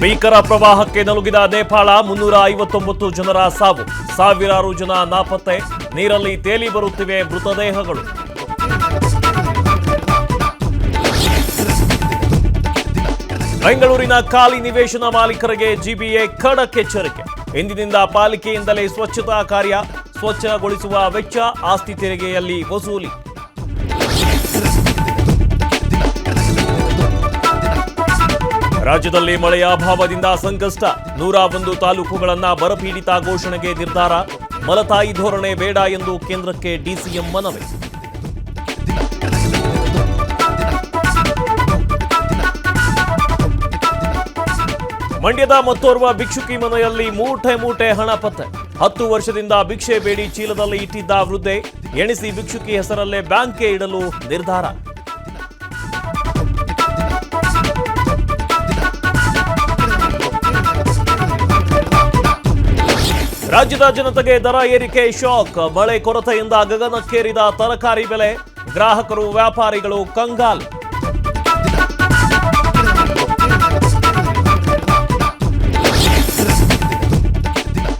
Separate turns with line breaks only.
ಭೀಕರ ಪ್ರವಾಹಕ್ಕೆ ನಲುಗಿದ ನೇಪಾಳ 359 ಜನರ ಸಾವು, ಸಾವಿರಾರು ಜನ ನಾಪತ್ತೆ, ನೀರಲ್ಲಿ ತೇಲಿ ಬರುತ್ತಿವೆ ಮೃತದೇಹಗಳು. ಬೆಂಗಳೂರಿನ ಖಾಲಿ ನಿವೇಶನ ಮಾಲೀಕರಿಗೆ ಜಿಬಿಎ ಖಡಕ್ ಎಚ್ಚರಿಕೆ. ಇಂದಿನಿಂದ ಪಾಲಿಕೆಯಿಂದಲೇ ಸ್ವಚ್ಛತಾ ಕಾರ್ಯ, ಸ್ವಚ್ಛಗೊಳಿಸುವ ವೆಚ್ಚ, ಆಸ್ತಿ ತೆರಿಗೆಯಲ್ಲಿ ವಸೂಲಿ. ರಾಜ್ಯದಲ್ಲಿ ಮಳೆಯ ಅಭಾವದಿಂದ ಸಂಕಷ್ಟ, 101 ತಾಲೂಕುಗಳನ್ನ ಬರಪೀಡಿತ ಘೋಷಣೆಗೆ ನಿರ್ಧಾರ. ಮಲತಾಯಿ ಧೋರಣೆ ಬೇಡ ಎಂದು ಕೇಂದ್ರಕ್ಕೆ ಡಿಸಿಎಂ ಮನವಿ. ಮಂಡ್ಯದ ಮತ್ತೋರ್ವ ಭಿಕ್ಷುಕಿ ಮನೆಯಲ್ಲಿ ಮೂಟೆ ಹಣ ಪತ್ತೆ. 10 ವರ್ಷದಿಂದ ಭಿಕ್ಷೆ ಬೇಡಿ ಚೀಲದಲ್ಲಿ ಇಟ್ಟಿದ್ದ ವೃದ್ಧೆ, ಎಣಿಸಿ ಭಿಕ್ಷುಕಿ ಹೆಸರಲ್ಲೇ ಬ್ಯಾಂಕ್ಗೆ ಇಡಲು ನಿರ್ಧಾರ. ರಾಜ್ಯದ ಜನತೆಗೆ ದರ ಏರಿಕೆ ಶಾಕ್. ಮಳೆ ಕೊರತೆಯಿಂದ ಗಗನಕ್ಕೇರಿದ ತರಕಾರಿ ಬೆಲೆ, ಗ್ರಾಹಕರು ವ್ಯಾಪಾರಿಗಳು ಕಂಗಾಲು.